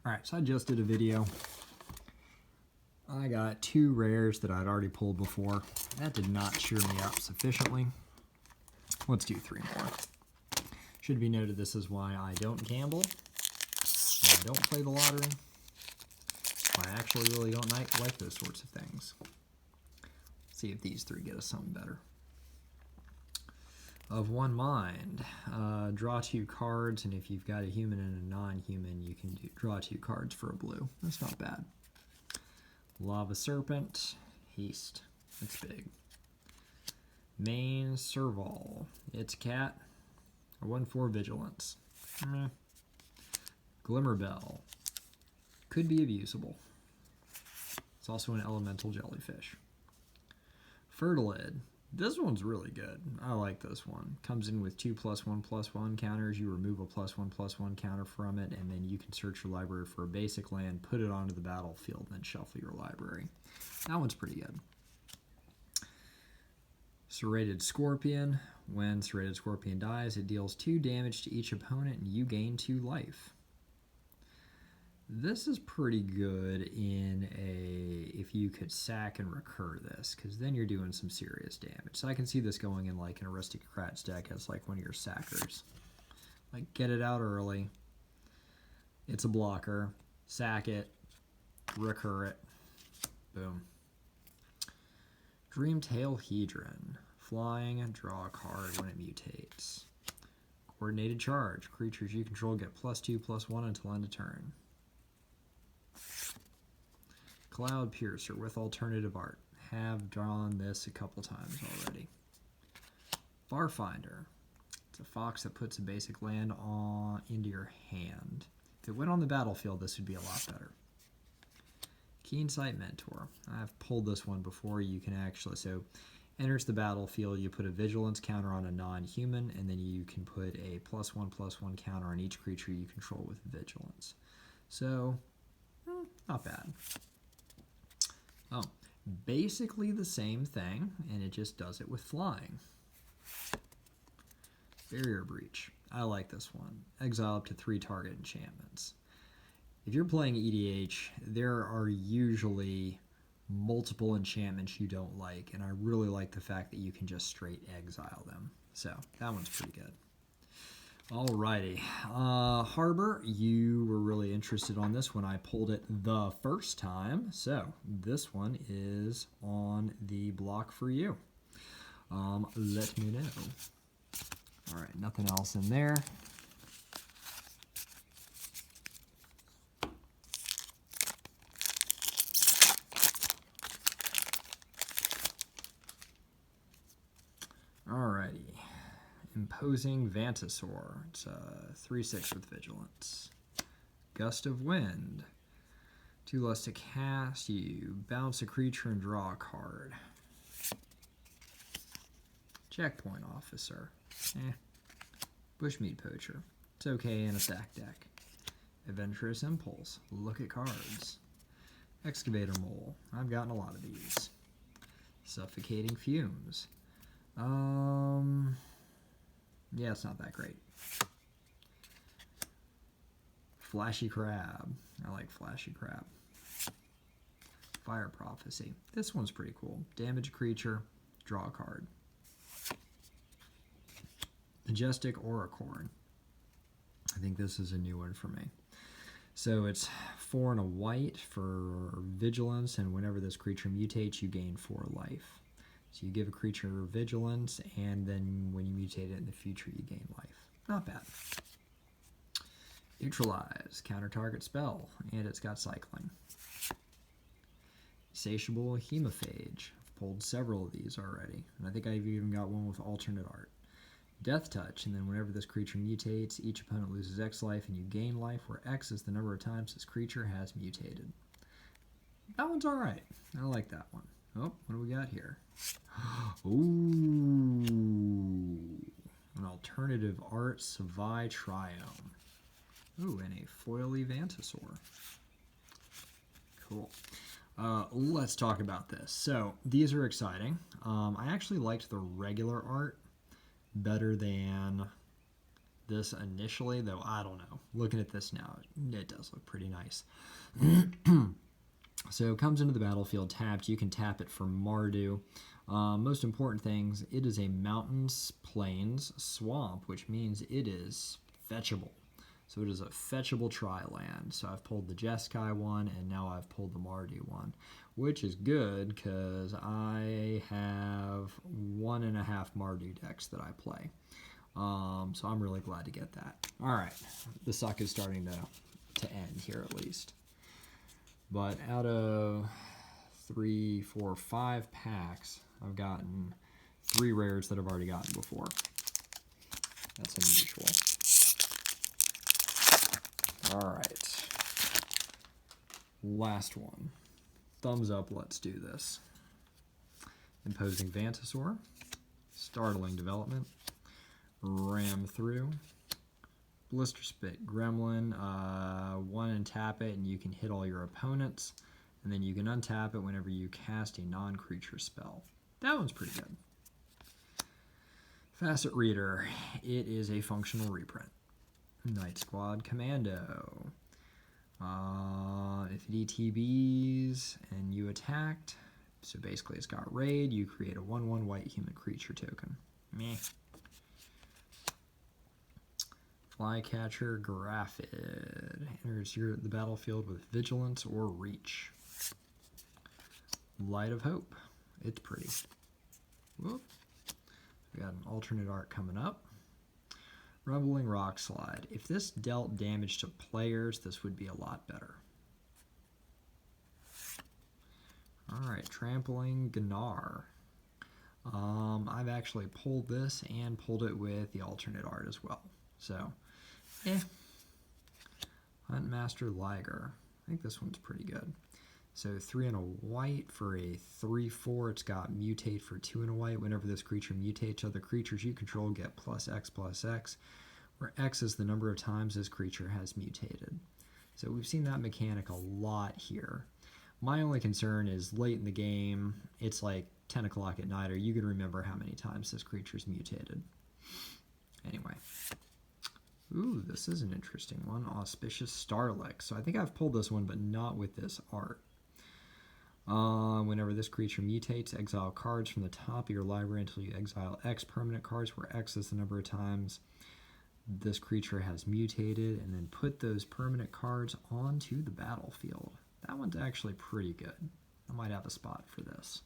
Alright, so I just did a video. I got 2 rares that I'd already pulled before. That did not cheer me up sufficiently. Let's do 3 more. Should be noted this is why I don't gamble. I don't play the lottery. I actually really don't like those sorts of things. See if these 3 get us something better. Of one mind, draw 2 cards, and if you've got a human and a non-human, you can draw 2 cards for a blue. That's not bad. Lava Serpent, Haste. That's big. Main Serval. It's cat. A 1/4 Vigilance. Glimmerbell. Could be abusable. It's also an elemental jellyfish. Fertilid. This one's really good. I like this one. Comes in with 2+1/+1 counters. You remove a +1/+1 counter from it, and then you can search your library for a basic land, put it onto the battlefield, and then shuffle your library. That one's pretty good. Serrated Scorpion. When Serrated Scorpion dies, it deals 2 damage to each opponent, and you gain 2 life. This is pretty good in if you could sack and recur this, because then you're doing some serious damage. So I can see this going in like an Aristocrat's deck as like one of your sackers. Like, get it out early. It's a blocker. Sack it. Recur it. Boom. Dreamtail Hedron. Flying, draw a card when it mutates. Coordinated Charge. Creatures you control get +2/+1 until end of turn. Cloud Piercer with alternative art. Have drawn this a couple times already. Farfinder. It's a fox that puts a basic land into your hand. If it went on the battlefield, this would be a lot better. Keensight Mentor. I've pulled this one before. You can actually, so enters the battlefield, you put a vigilance counter on a non-human, and then you can put a +1/+1 counter on each creature you control with vigilance. So, not bad. Oh, basically the same thing, and it just does it with flying. Barrier Breach. I like this one. Exile up to 3 target enchantments. If you're playing EDH, there are usually multiple enchantments you don't like, and I really like the fact that you can just straight exile them. So, that one's pretty good. Alrighty, Harbor, you were really interested on this when I pulled it the first time, so this one is on the block for you. Let me know. Alright, nothing else in there. Alrighty. Imposing Vantasaur. It's a 3/6 with Vigilance. Gust of Wind. 2 less to cast. You bounce a creature and draw a card. Checkpoint Officer. Bushmeat Poacher. It's okay in a sack deck. Adventurous Impulse. Look at cards. Excavator Mole. I've gotten a lot of these. Suffocating Fumes. Yeah, it's not that great. Flashy Crab. I like Flashy Crab. Fire Prophecy. This one's pretty cool. Damage a creature, draw a card. Majestic Auricorn. I think this is a new one for me. So it's 4 and a white for Vigilance, and whenever this creature mutates, you gain 4 life. So you give a creature vigilance, and then when you mutate it in the future, you gain life. Not bad. Neutralize, counter target spell, and it's got cycling. Insatiable Hemophage. I've pulled several of these already, and I think I've even got one with alternate art. Death Touch, and then whenever this creature mutates, each opponent loses X life, and you gain life, where X is the number of times this creature has mutated. That one's alright. I like that one. Oh, what do we got here? Ooh, an alternative art Savai Triome. Ooh, and a foily Vantasaur. Cool. Let's talk about this. So, these are exciting. I actually liked the regular art better than this initially, though I don't know. Looking at this now, it does look pretty nice. So it comes into the battlefield tapped. You can tap it for Mardu. Most important things, it is a mountains, plains, swamp, which means it is fetchable. So it is a fetchable tri-land. So I've pulled the Jeskai one, and now I've pulled the Mardu one, which is good because I have 1.5 Mardu decks that I play. So I'm really glad to get that. All right, the suck is starting to end here at least. But out of 3, 4, 5 packs, I've gotten 3 rares that I've already gotten before. That's unusual. All right. Last one. Thumbs up, let's do this. Imposing Vantasaur. Startling Development. Ram Through. Blister Spit Gremlin. 1 and tap it, and you can hit all your opponents. And then you can untap it whenever you cast a non-creature spell. That one's pretty good. Facet Reader. It is a functional reprint. Night Squad Commando. If it ETBs and you attacked, so basically it's got raid, you create a 1/1 white human creature token. Meh. Flycatcher Graphid. Enters the battlefield with Vigilance or Reach. Light of Hope. It's pretty. Whoop. We got an alternate art coming up. Rumbling Rock Slide. If this dealt damage to players, this would be a lot better. Alright, Trampling Gnar. I've actually pulled this and pulled it with the alternate art as well. So, Huntmaster Liger. I think this one's pretty good. So 3 and a white for a 3/4. It's got mutate for 2 and a white. Whenever this creature mutates, other creatures you control get +X/+X, where X is the number of times this creature has mutated. So we've seen that mechanic a lot here. My only concern is late in the game, it's like 10 o'clock at night, or you can remember how many times this creature's mutated. Anyway. Ooh, this is an interesting one. Auspicious Starlick. So I think I've pulled this one, but not with this art. Whenever this creature mutates, exile cards from the top of your library until you exile X permanent cards, where X is the number of times this creature has mutated, and then put those permanent cards onto the battlefield. That one's actually pretty good. I might have a spot for this.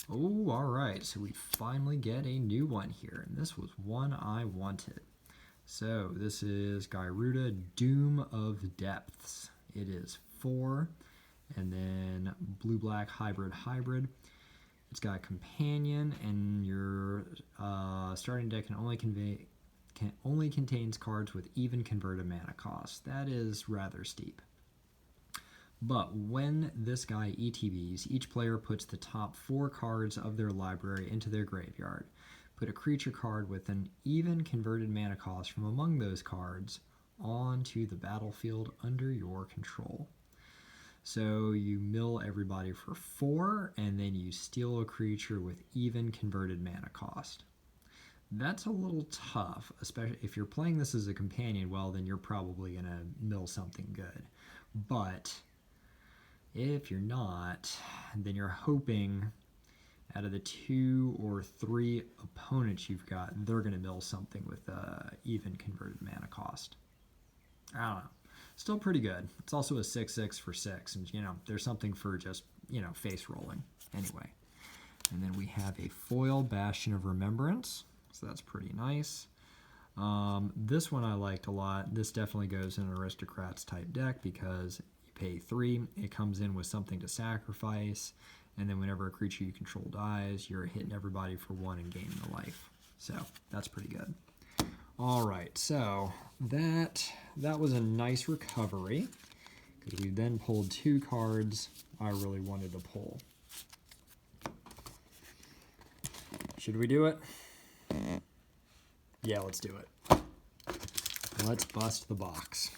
Oh, alright, so we finally get a new one here, and this was one I wanted. So this is Gyruda, Doom of Depths. It is 4, and then blue-black hybrid. It's got a companion, and your starting deck only contains cards with even converted mana cost. That is rather steep. But when this guy ETBs, each player puts the top 4 cards of their library into their graveyard. Put a creature card with an even converted mana cost from among those cards onto the battlefield under your control. So you mill everybody for 4, and then you steal a creature with even converted mana cost. That's a little tough, especially if you're playing this as a companion. Well, then you're probably going to mill something good. But if you're not, then you're hoping out of the 2 or 3 opponents you've got, they're going to mill something with even converted mana cost. I don't know. Still pretty good. It's also a 6/6 for 6, and there's something for just face rolling. Anyway, and then we have a foil Bastion of Remembrance, so that's pretty nice. This one I liked a lot. This definitely goes in an Aristocrats type deck because you pay 3, it comes in with something to sacrifice, and then whenever a creature you control dies, you're hitting everybody for 1 and gaining a life. So that's pretty good. All right, so that was a nice recovery because we then pulled 2 cards I really wanted to pull. Should we do it? Yeah, let's do it. Let's bust the box.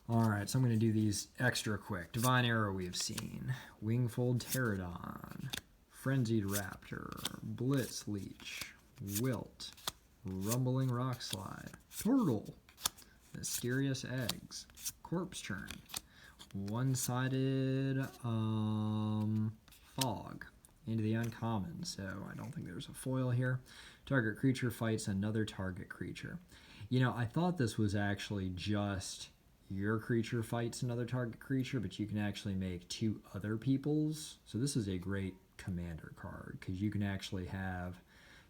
Alright, so I'm going to do these extra quick. Divine Arrow we've seen. Wingfold Pterodon. Frenzied Raptor, Blitz Leech, Wilt, Rumbling Rock Slide, Turtle, Mysterious Eggs, Corpse Churn, One-Sided Fog, into the uncommon, so I don't think there's a foil here. Target creature fights another target creature. You know, I thought this was actually just your creature fights another target creature, but you can actually make 2 other people's. So this is a great commander card because you can actually have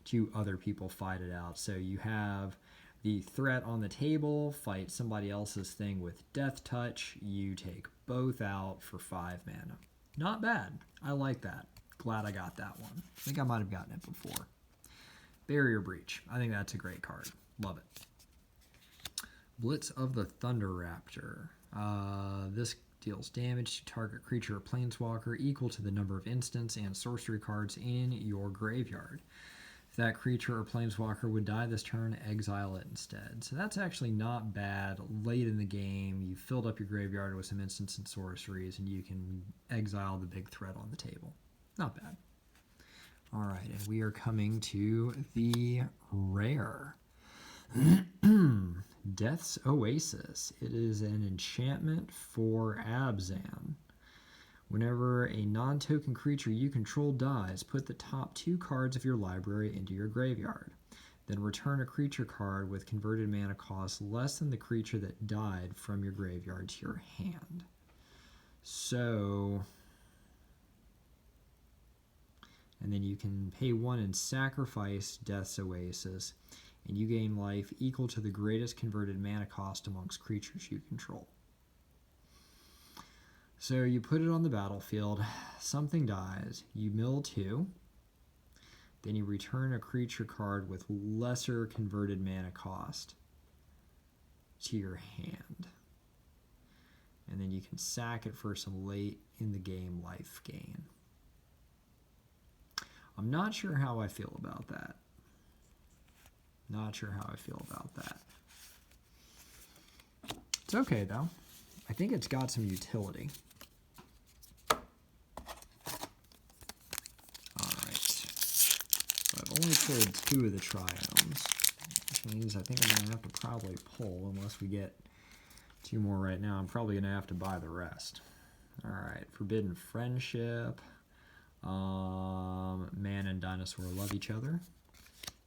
2 other people fight it out. So you have the threat on the table, fight somebody else's thing with Death Touch. You take both out for 5 mana. Not bad. I like that. Glad I got that one. I think I might have gotten it before. Barrier Breach. I think that's a great card. Love it. Blitz of the Thunder Raptor. This deals damage to target creature or planeswalker equal to the number of instants and sorcery cards in your graveyard. If that creature or planeswalker would die this turn, exile it instead. So that's actually not bad. Late in the game, you filled up your graveyard with some instants and sorceries, and you can exile the big threat on the table. Not bad. All right, and we are coming to the rare. Death's Oasis. It is an enchantment for Abzan. Whenever a non-token creature you control dies, put the top 2 cards of your library into your graveyard. Then return a creature card with converted mana cost less than the creature that died from your graveyard to your hand. So, and then you can pay 1 and sacrifice Death's Oasis, and you gain life equal to the greatest converted mana cost amongst creatures you control. So you put it on the battlefield, something dies, you mill 2, then you return a creature card with lesser converted mana cost to your hand. And then you can sack it for some late in the game life gain. I'm not sure how I feel about that. Not sure how I feel about that. It's okay, though. I think it's got some utility. Alright. So I've only pulled 2 of the triomes, which means I think I'm going to have to probably pull, unless we get 2 more right now. I'm probably going to have to buy the rest. Alright, Forbidden Friendship. Man and Dinosaur love each other.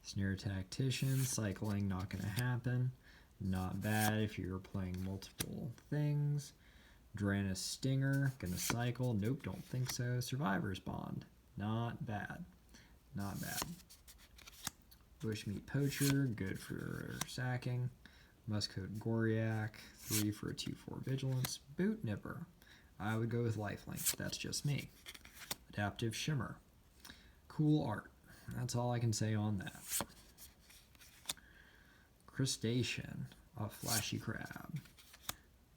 Snare Tactician, cycling, not going to happen. Not bad if you're playing multiple things. Draenus Stinger, going to cycle. Nope, don't think so. Survivor's Bond, not bad. Not bad. Bushmeat Poacher, good for sacking. Muskcoat Goriac, 3 for a 2/4 Vigilance. Boot Nipper, I would go with Lifelink, that's just me. Adaptive Shimmer, cool art. That's all I can say on that. Crustacean, a flashy crab.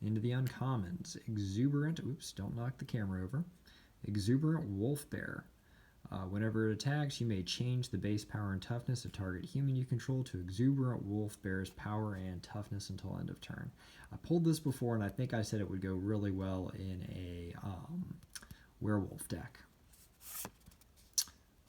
Into the uncommons. Exuberant, oops, don't knock the camera over. Exuberant Wolf Bear. Whenever it attacks, you may change the base power and toughness of target human you control to Exuberant Wolf Bear's power and toughness until end of turn. I pulled this before, and I think I said it would go really well in a werewolf deck.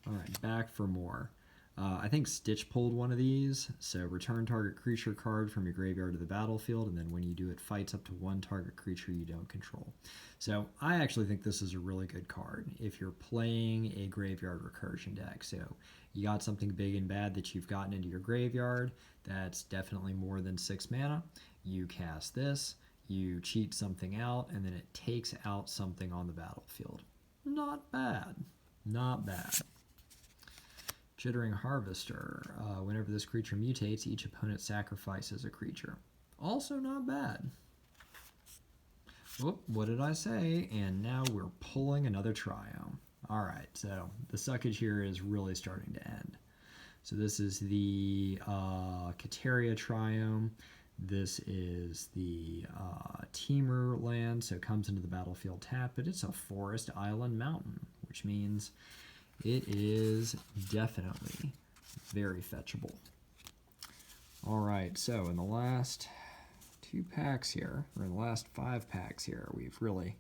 Alright, back for more. I think Stitch pulled one of these. So return target creature card from your graveyard to the battlefield, and then when you do it, fights up to 1 target creature you don't control. So I actually think this is a really good card if you're playing a graveyard recursion deck. So you got something big and bad that you've gotten into your graveyard that's definitely more than 6 mana. You cast this, you cheat something out, and then it takes out something on the battlefield. Not bad. Not bad. Chittering Harvester. Whenever this creature mutates, each opponent sacrifices a creature. Also not bad. Whoop, what did I say? And now we're pulling another triome. Alright, so the suckage here is really starting to end. So this is the Ikoria triome. This is the Temur land, so it comes into the battlefield tapped, but it's a forest island mountain, which means it is definitely very fetchable. Alright, so in the last 2 packs here, or in the last 5 packs here, we've really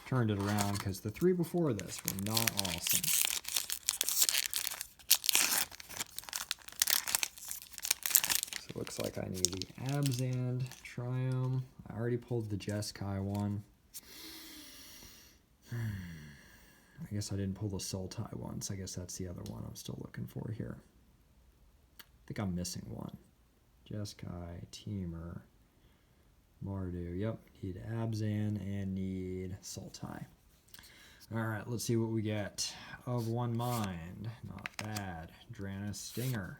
turned it around because the 3 before this were not awesome. looks like I need the Abzan Triome. I already pulled the Jeskai one. I guess I didn't pull the Sultai one, so I guess that's the other one I'm still looking for here. I think I'm missing one. Jeskai, Temur, Mardu. Yep, need Abzan and need Sultai. Alright, let's see what we get. Of One Mind. Not bad. Dranis Stinger.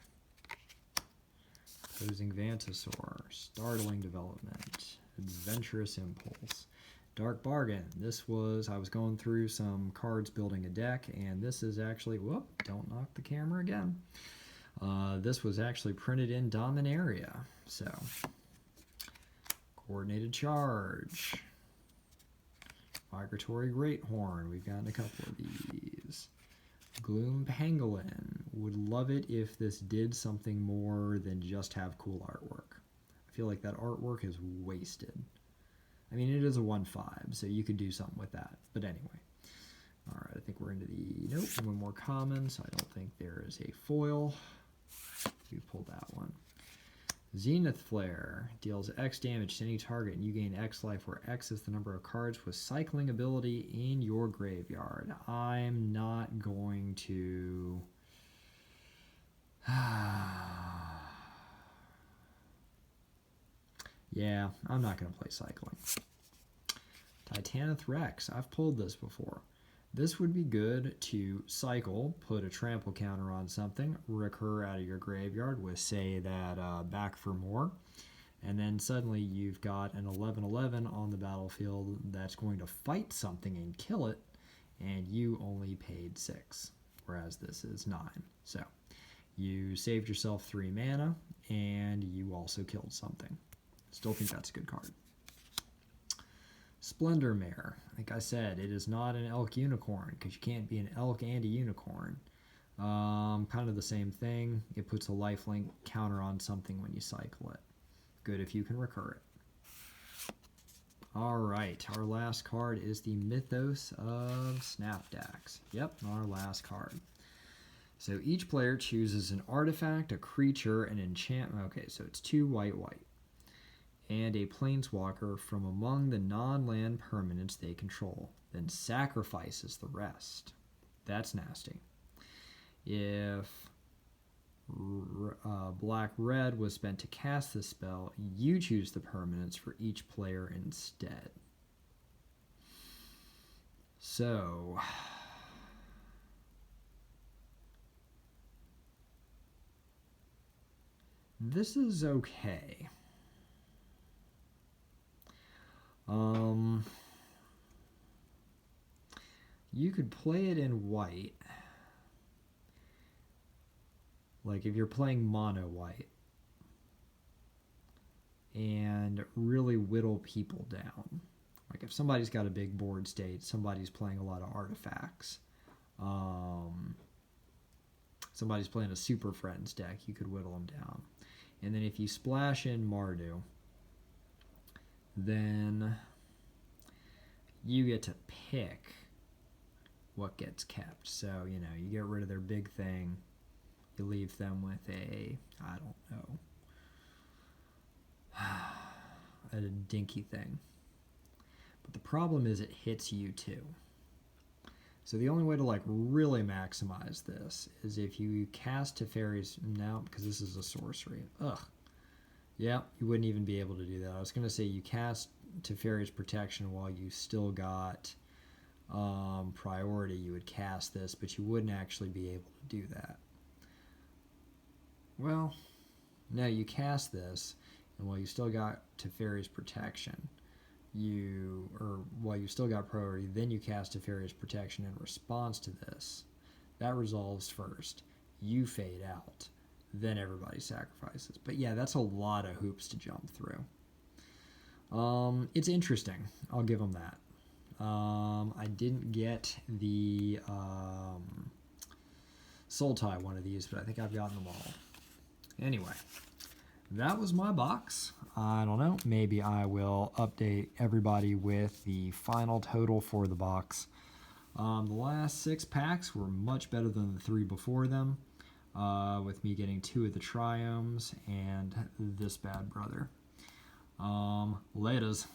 Opposing Vantasaur. Startling Development. Adventurous Impulse. Dark Bargain. This was, I was going through some cards building a deck, and this is actually, whoop, don't knock the camera again. This was actually printed in Dominaria. So, Coordinated Charge. Migratory Greathorn. We've gotten a couple of these. Gloom Pangolin. Would love it if this did something more than just have cool artwork. I feel like that artwork is wasted. I mean, it is a 1/5, so you could do something with that. But anyway. Alright, I think we're into the... Nope, one more common, so I don't think there is a foil. We pulled that one. Zenith Flare deals X damage to any target, and you gain X life, where X is the number of cards with cycling ability in your graveyard. I'm not going to... Yeah, I'm not going to play cycling. Titanith Rex. I've pulled this before. This would be good to cycle, put a trample counter on something, recur out of your graveyard with, say, that Back for More, and then suddenly you've got an 11/11 on the battlefield that's going to fight something and kill it, and you only paid 6, whereas this is 9. So you saved yourself 3 mana, and you also killed something. Still think that's a good card. Splendor Mare. Like I said, it is not an elk unicorn, because you can't be an elk and a unicorn. Kind of the same thing. It puts a lifelink counter on something when you cycle it. Good if you can recur it. Alright, our last card is the Mythos of Snapdax. Yep, our last card. So each player chooses an artifact, a creature, an enchantment. Okay, so it's 2 white, and a planeswalker from among the non-land permanents they control, then sacrifices the rest. That's nasty. If black-red was spent to cast this spell, you choose the permanents for each player instead. So... this is okay. You could play it in white. Like if you're playing mono white. And really whittle people down. Like if somebody's got a big board state, somebody's playing a lot of artifacts. Somebody's playing a Super Friends deck, you could whittle them down. And then if you splash in Mardu, then you get to pick what gets kept. So, you know, you get rid of their big thing, you leave them with a, I don't know, a dinky thing. But the problem is it hits you too. So the only way to like really maximize this is if you cast Teferi's, now because this is a sorcery. Yeah, you wouldn't even be able to do that. I was going to say you cast Teferi's Protection while you still got priority. You would cast this, but you wouldn't actually be able to do that. Well, no, you cast this, and while you still got Teferi's Protection, while you still got priority, then you cast Teferi's Protection in response to this. That resolves first. You fade out. Then everybody sacrifices. But yeah, that's a lot of hoops to jump through. It's interesting. I'll give them that. I didn't get the Sultai one of these, but I think I've gotten them all. Anyway, that was my box. I don't know. Maybe I will update everybody with the final total for the box. The last 6 packs were much better than the 3 before them. with me getting 2 of the triomes and this bad brother. Laters.